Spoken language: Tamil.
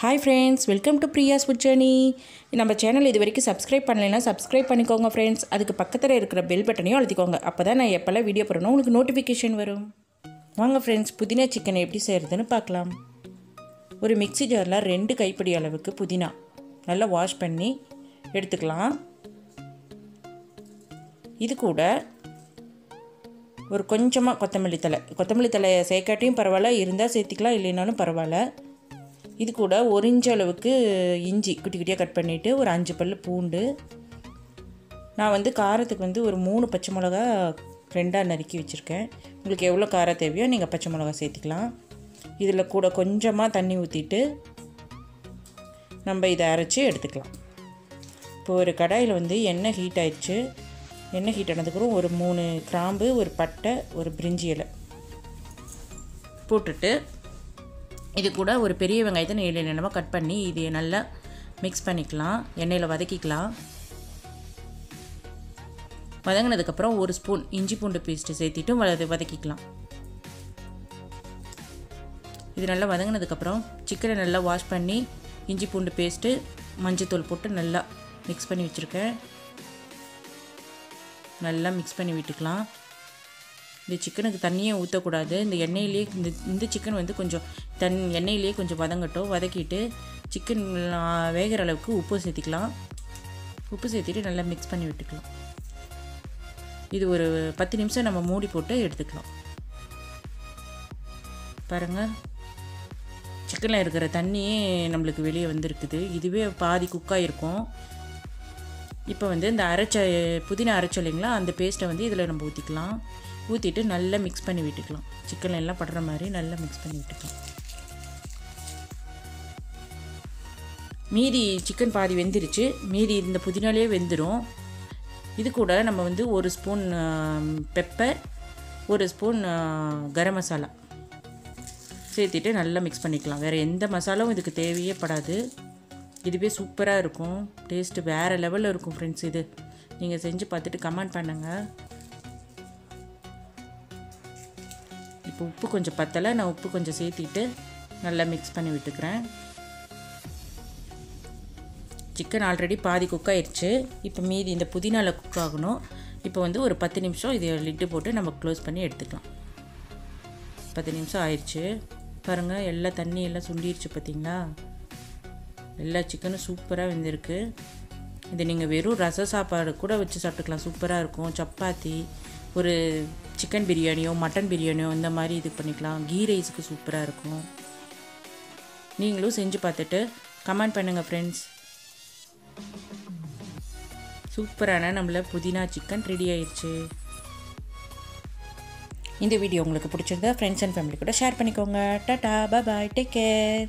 Hi friends, welcome to Priya's Food Journey. நம்ம சேனல் இது வரைக்கும் சப்ஸ்கிரைப் பண்ணலைன்னா சப்ஸ்கிரைப் பண்ணிக்கோங்க ஃப்ரெண்ட்ஸ். அதுக்கு பக்கத்தில் இருக்கிற பெல் பட்டனையும் அழுத்திக்கோங்க. அப்போ தான் நான் எப்போல்லாம் வீடியோ போடுறேனோ உங்களுக்கு நோட்டிஃபிகேஷன் வரும். வாங்க ஃப்ரெண்ட்ஸ், புதினா சிக்கன் எப்படி செய்கிறதுன்னு பார்க்கலாம். ஒரு மிக்ஸி ஜாரில் 2 கைப்பிடி அளவுக்கு புதினா நல்லா வாஷ் பண்ணி எடுத்துக்கலாம். இது கூட ஒரு கொஞ்சமாக கொத்தமல்லி தலை சேர்க்காட்டியும் பரவாயில்ல, இருந்தால் சேர்த்திக்கலாம், இல்லைனாலும் பரவாயில்ல. இது கூட 1 இன்ச் அளவுக்கு இஞ்சி குட்டி குட்டியாக கட் பண்ணிவிட்டு ஒரு 5 பல் பூண்டு. நான் காரத்துக்கு ஒரு 3 பச்சை மிளகா 2ஆக நறுக்கி வச்சுருக்கேன். உங்களுக்கு எவ்வளோ காரம் தேவையோ நீங்கள் பச்சை மிளகா சேர்த்திக்கலாம். இதில் கூட கொஞ்சமாக தண்ணி ஊற்றிட்டு நம்ம இதை அரைச்சி எடுத்துக்கலாம். இப்போ ஒரு கடாயில் எண்ணெய் ஹீட் ஆயிடுச்சு. எண்ணெய் ஹீட் ஆனதுக்கப்புறம் ஒரு 3 கிராம்பு, ஒரு பட்டை, ஒரு பிரிஞ்சி இலை போட்டுட்டு இது கூட ஒரு பெரிய வெங்காயத்தை நீளமாக கட் பண்ணி இதை நல்லா மிக்ஸ் பண்ணிக்கலாம். எண்ணெயில் வதக்கிக்கலாம். வதங்கினதுக்கப்புறம் 1 ஸ்பூன் இஞ்சி பூண்டு பேஸ்ட்டு சேர்த்திட்டும் வதக்கிக்கலாம். இது நல்லா வதங்கினதுக்கப்புறம் சிக்கனை நல்லா வாஷ் பண்ணி இஞ்சி பூண்டு பேஸ்ட்டு மஞ்சத்தூள் போட்டு நல்லா மிக்ஸ் பண்ணி வச்சுருக்கேன். நல்லா மிக்ஸ் பண்ணி விட்டுக்கலாம். இந்த சிக்கனுக்கு தண்ணியே ஊற்றக்கூடாது. இந்த எண்ணெயிலேயே இந்த சிக்கன் கொஞ்சம் எண்ணெயிலேயே கொஞ்சம் வதங்கட்டும். வதக்கிட்டு சிக்கன் வேகிற அளவுக்கு உப்பு சேர்த்திக்கலாம். உப்பு சேர்த்திட்டு நல்லா மிக்ஸ் பண்ணி விட்டுக்கலாம். இது ஒரு 10 நிமிஷம் நம்ம மூடி போட்டு எடுத்துக்கலாம். பாருங்கள், சிக்கனில் இருக்கிற தண்ணியே நம்மளுக்கு வெளியே வந்திருக்குது. இதுவே பாதி குக்காக இருக்கும். இப்போ இந்த புதினா அரைச்ச இல்லைங்களா, அந்த பேஸ்ட்டை இதில் நம்ம ஊற்றிக்கலாம். ஊற்றிட்டு நல்லா மிக்ஸ் பண்ணி விட்டுக்கலாம். சிக்கன் எல்லாம் படுற மாதிரி நல்லா மிக்ஸ் பண்ணி விட்டுக்கலாம். மீதி சிக்கன் பாதி வெந்துருச்சு. மீதி இந்த புதினாலே வெந்துடும். இது கூட நம்ம 1 spoon pepper, 1 spoon garam masala சேர்த்திட்டு நல்லா மிக்ஸ் பண்ணிக்கலாம். வேறு எந்த மசாலாவும் இதுக்கு தேவையே படாது. இதுவே சூப்பராக இருக்கும். டேஸ்ட்டு வேறு லெவலில் இருக்கும் ஃப்ரெண்ட்ஸ். இது நீங்கள் செஞ்சு பார்த்துட்டு கமெண்ட் பண்ணுங்கள். இப்போ உப்பு கொஞ்சம் பத்தலை, நான் உப்பு கொஞ்சம் சேர்த்திட்டு நல்லா மிக்ஸ் பண்ணி விட்டுக்கிறேன். சிக்கன் ஆல்ரெடி பாதி குக் ஆயிடுச்சு. இப்போ மீதி இந்த புதினாவில் குக் ஆகணும். இப்போ ஒரு 10 நிமிஷம் இதை லிட்டு போட்டு நம்ம க்ளோஸ் பண்ணி எடுத்துக்கலாம். 10 நிமிஷம் ஆயிடுச்சு. பாருங்கள், எல்லா தண்ணி எல்லாம் சுண்டிடுச்சு பார்த்தீங்களா. எல்லா சிக்கனும் சூப்பராக வெந்திருக்கு. இதை நீங்கள் வெறும் ரச சாப்பாடு கூட வச்சு சாப்பிட்டுக்கலாம். சூப்பராக இருக்கும். சப்பாத்தி, ஒரு சிக்கன் பிரியாணியோ மட்டன் பிரியாணியோ இந்த மாதிரி இது பண்ணிக்கலாம். கீ ரைஸுக்கு சூப்பராக இருக்கும். நீங்களும் செஞ்சு பார்த்துட்டு கமெண்ட் பண்ணுங்கள் ஃப்ரெண்ட்ஸ். சூப்பரான நம்மள புதினா சிக்கன் ரெடி ஆயிடுச்சு. இந்த வீடியோ உங்களுக்கு பிடிச்சிருந்தா ஃப்ரெண்ட்ஸ் அண்ட் ஃபேமிலி கூட ஷேர் பண்ணிக்கோங்க. டாடா, பாய் பாய், டேக் கேர்.